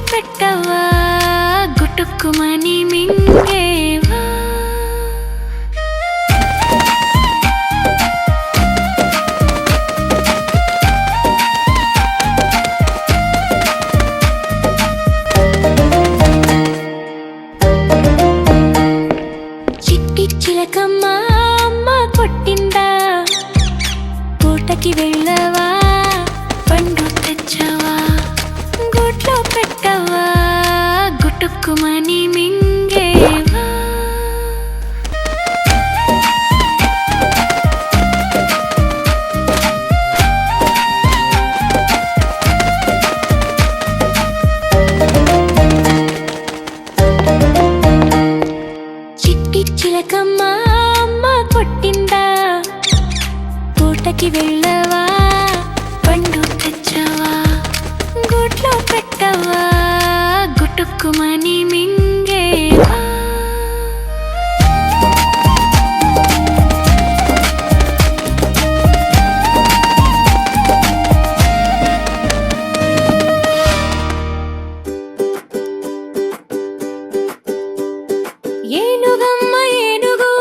పెట్టవా గుటుక్కుమని మింగేవా చిట్టి చిలకమ్మ అమ్మ కొట్టిందా పూటకి వెళ్ళవా పండు తెచ్చవా గూట్లో పెట్టవా గుటుక్కుమని మింగేవా చిట్టి చిలకమ్మ అమ్మ కొట్టిందా పూటకి వెళ్ళవా పండు తెచ్చవా గూట్లో పెట్టవా గుటుక్కుమని మింగేవా ఏనుగమ్మ ఏనుగు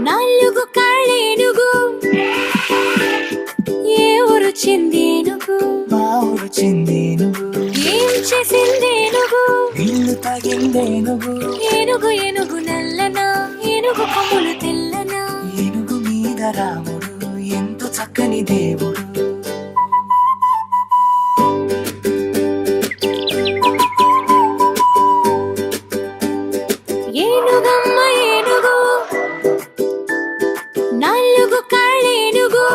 నాలుగు కాళ్ళేనుగు ఏ ఊరు చెందేనుగు మా ఊరు చెందేనుగు ఏం చేసిందేనుగు ఇల్లు తాగిందేనుగు ఏనుగు ఏనుగు నల్లనా ఏనుగు కొమ్ములు తెల్లనా ఏనుగు మీద రాముడు ఎంతో చక్కని దేవుడు ఏనుగమ్మ ఏనుగు నాలుగు కాళ్ళేనుగు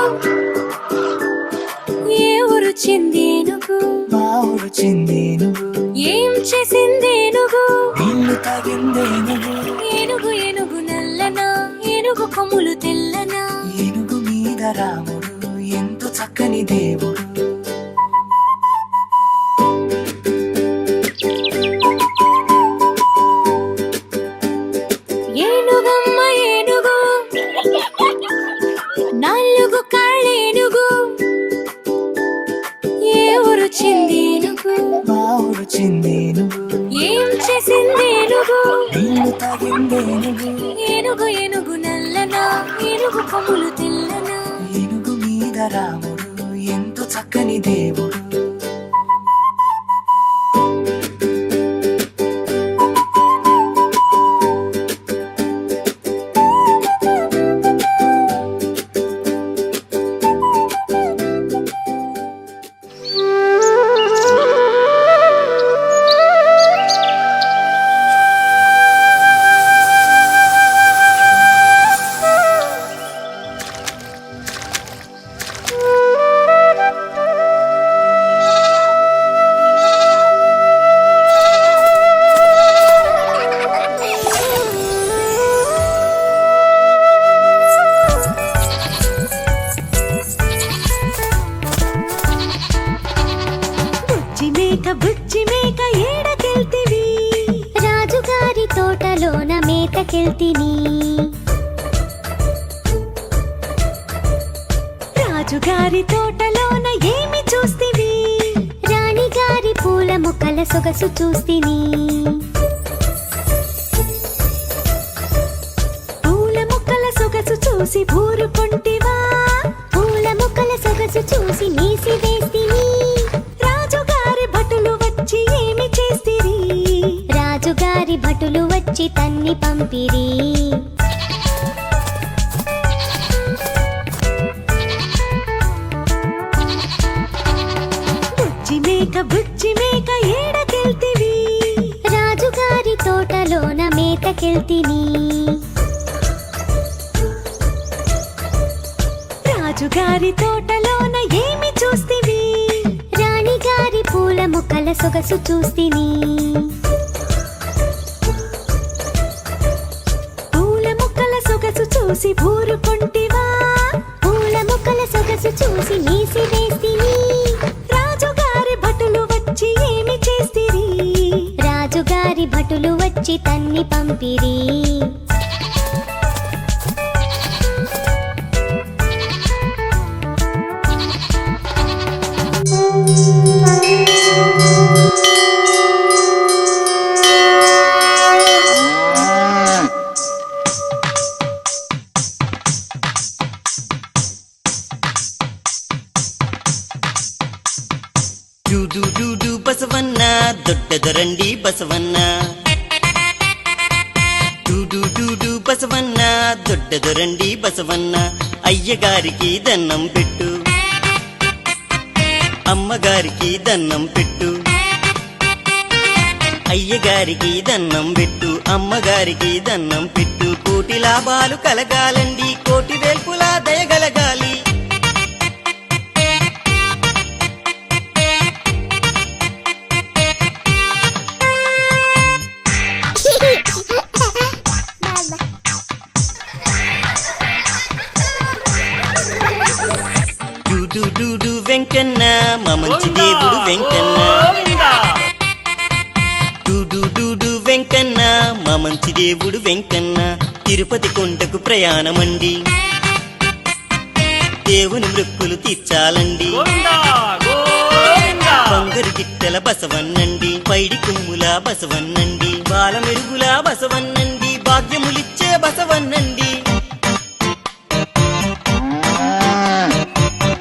ఏ ఊరు చెందేనుగు మా ఊరు చెందేనుగు ఏం చేసిందేనుగు ఇల్లు తాగిందేనుగు ఏనుగు ఏనుగు నల్లనా ఏనుగు కొమ్ములు తెల్లనా ఏనుగు మీద రాముడు ఎంతో చక్కని దేవుడు ఏనుగమ్మ ఏనుగు నాలుగు కాళ్ళేనుగు ఏ ఊరు చెందేనుగు మా ఊరు చెందేనుగు ఏం చేసిందేనుగు ఇల్లు తాగిందేనుగు ఏనుగు ఏనుగు నల్లనా ఏనుగు కొమ్ములు తెల్లనా ఏనుగు మీద రాముడు ఎంతో చక్కని దేవుడు బుజ్జి మేక ఏడకెళ్తివి రాజుగారి తోటలోన మేతకెళ్తిని రాజుగారి తోటలోన ఏమి చూస్తివి రాణిగారి పూల మొక్కల సొగసు చూస్తిని పూల మొక్కల సొగసు చూసి ఊరుకొంటివా పూల మొక్కల సొగసు చూసి నీసి వేస్తిని రాజుగారి భటులు వచ్చి ఏమి చేస్తిరి రాజుగారి భటులు వచ్చి తన్ని పంపిరి బుజ్జి మేక ఏడకెళ్తివి రాజుగారి తోటలోన మేతకెళ్తిని రాజుగారి తోటలోన ఏమి చూస్తివి రాణిగారి పూల మొక్కల సొగసు చూస్తిని పూల మొక్కల సొగసు చూసి ఊరుకొంటివా పూల మొక్కల సొగసు చూసి నీసి వేస్తిని రాజుగారి భటులు వచ్చి ఏమి చేస్తిరి రాజుగారి భటులు వచ్చి తన్ని పంపిరి డూడు డూడు బసవన్న దొడ్డదొరండి బసవన్న డూడు డూడు బసవన్న దొడ్డదొరండి బసవన్న అయ్యగారికి దన్నం పెట్టు అమ్మగారికి దన్నం పెట్టు అయ్యగారికి దన్నం పెట్టు అమ్మగారికి దన్నం పెట్టు కోటి లాభాలు కలగాలండి కోటి వేల్పులా దయగలగాలి డూడు డూడు వెంకన్న మా మంచి దేవుడు వెంకన్న డూడు డూడు వెంకన్న మా మంచి దేవుడు వెంకన్న తిరుపతి కొండకు ప్రయాణమండి దేవుని మృక్కులు తీర్చాలండి బంగారు గిట్టెల బసవన్నండి పైడి కుమ్ముల బసవన్నండి బాల మెరుగుల బసవన్నండి భాగ్యములిచ్చే బసవన్నండి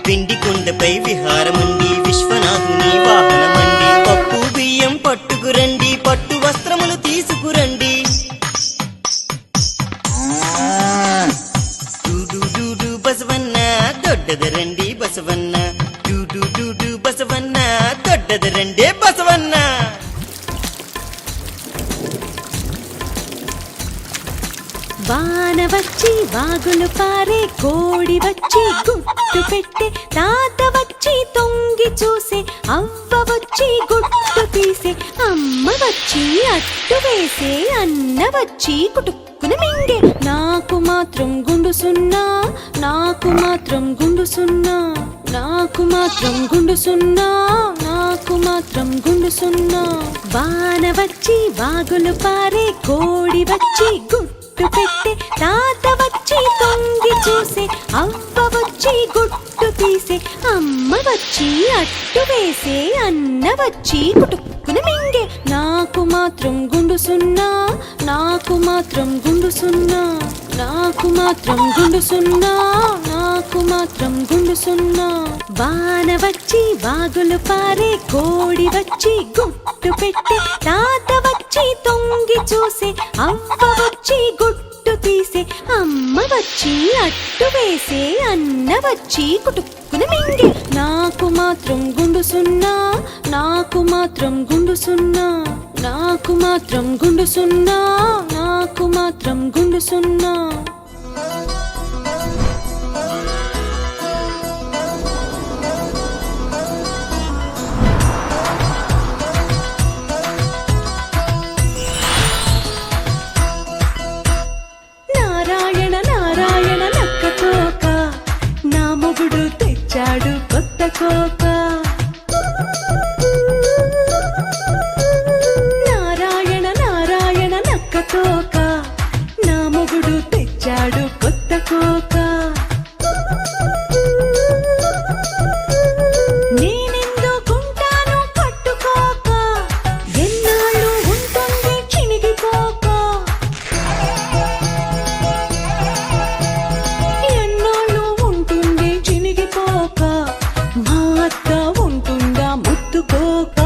పిండి కొండపై విహారమండి విశ్వనాథుని వాహనమండి పప్పు బియ్యం పట్టుకురండి పట్టు వస్త్రములు తీసుకురండి డూడు డూడు బసవన్న దొడ్డదరండి బసవన్న డూడు డూడు బసవన్న దొడ్డదరండి బసవన్న వాన వచ్చి వాగులు పారే కోడి వచ్చి గుట్టు పెట్టే తాత వచ్చి తొంగి చూసే అవ్వ వచ్చి గుట్టు తీసే అమ్మ వచ్చి అట్టు వేసే అన్న వచ్చి కుటుక్కున మింగే నాకు మాత్రం గుండు సున్నా నాకు మాత్రం గుండు సున్నా నాకు మాత్రం గుండు సున్నా నాకు మాత్రం గుండు సున్నా వాన వచ్చి వాగులు పారే కోడి వచ్చి గుట్టు పెట్టే తాత వచ్చి తొంగి చూసే అవ్వ వచ్చి గుట్టు తీసే అమ్మ వచ్చి అట్టు వేసే అన్న వచ్చి కుటుక్కున మింగే నాకు మాత్రం గుండు సున్నా నాకు మాత్రం గుండు సున్నా నాకు మాత్రం గుండు సున్నా నాకు మాత్రం గుండు సున్నా వాన వచ్చి వాగులు పారే కోడి వచ్చి గుట్టు పెట్టే తాత వచ్చి తొంగి చూసే అవ్వ వచ్చి గుట్టు తీసే అమ్మ వచ్చి అట్టు వేసే అన్న వచ్చి కుటుక్కున మింగే నాకు మాత్రం గుండు సున్నా నాకు మాత్రం గుండు సున్నా నాకు మాత్రం గుండు సున్నా నాకు మాత్రం గుండు సున్నా నారాయణ నారాయణ నక్క తోక నా మొగుడు తెచ్చాడు కొత్త కోక నారాయణ నారాయణ నక్క తోక నా మొగుడు తెచ్చాడు కొత్త కోక నేనెందుకుంటాను పట్టుకోక ఎన్నాళ్ళు ఉంటుంది చినిగిపోక ఎన్నాళ్ళు ఉంటుంది చినిగిపోక మా అత్త ఉంటుందా ముత్తుకోక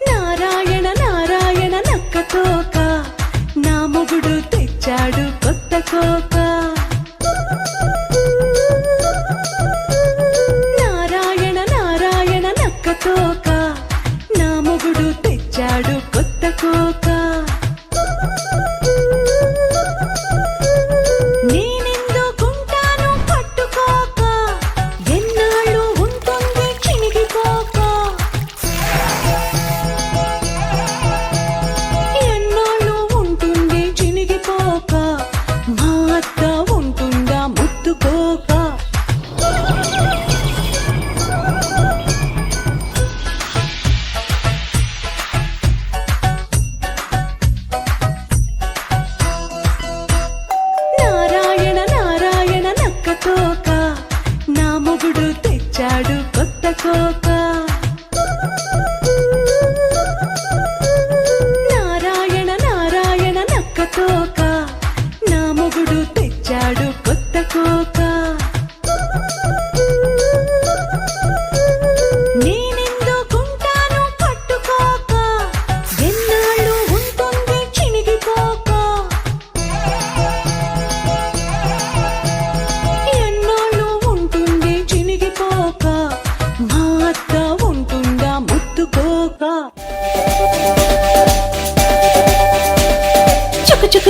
నారాయణ నారాయణ నక్క తోక నా మొగుడు తెచ్చాడు కొత్త కోక నారాయణ నారాయణ నక్క తోక నా మొగుడు తెచ్చాడు కొత్త కోక నేనెందుకుంటాను పట్టుకోక ఎన్నాళ్ళు ఉంటుంది చినిగిపోక ఎన్నాళ్ళు ఉంటుంది చినిగిపోక మా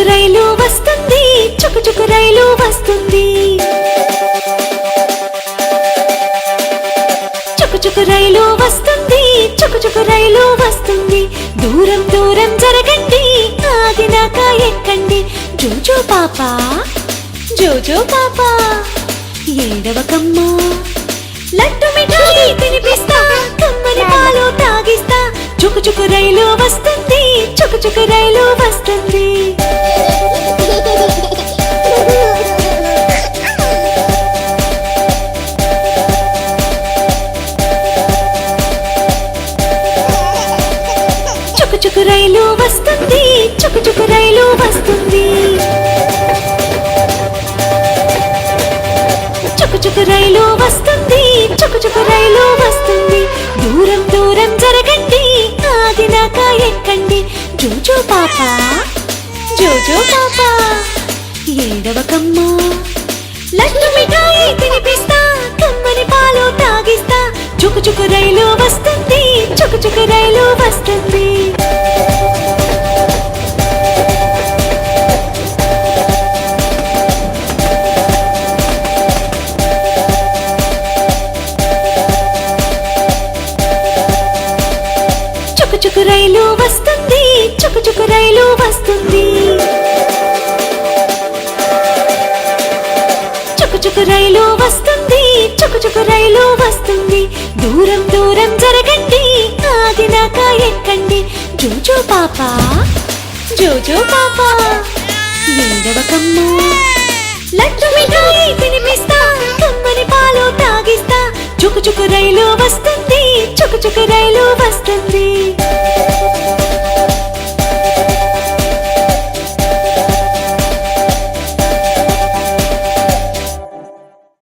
చుకు రైలు వస్తుంది చుకు చుకు రైలు వస్తుంది చుకు చుకు రైలు వస్తుంది చుకు చుకు రైలు వస్తుంది దూరం దూరం జరగండి ఆగినాక ఎక్కండి జోజో పాపా జోజో పాపా ఏడవకమ్మా లడ్డు మిఠాయి తినిపిస్తా కమ్మని పాలు తాగిస్తా చుకు చుకు రైలు వస్తుంది చుకు చుకు రైలు వస్తుంది చుకు చుకు రైలు వస్తుంది చుకు చుకు రైలు వస్తుంది చుకు చుకు రైలు వస్తుంది చుకు చుకు రైలు వస్తుంది దూరం దూరం జరగండి ఆగినాక ఎక్కండి జోజో పాపా జోజో పాపా ఏడవకమ్మా లడ్డు మిఠాయి తినిపిస్తా కమ్మని పాలు తాగిస్తా చుకు చుకు రైలు వస్తుంది చుకు చుకు రైలు వస్తుంది చుకు చుకు రైలు వస్తుంది చుకు చుకు రైలు వస్తుంది చుకు చుకు రైలు వస్తుంది చుకు చుకు రైలు వస్తుంది దూరం దూరం జరగండి ఆగినాక ఎక్కండి జోజో పాపా జోజో పాపా ఏడవకమ్మా లడ్డు మిఠాయి తినిపిస్తా కమ్మని పాలు తాగిస్తా చుకు చుకు రైలు వస్తుంది చుకు చుకు రైలు వస్తుంది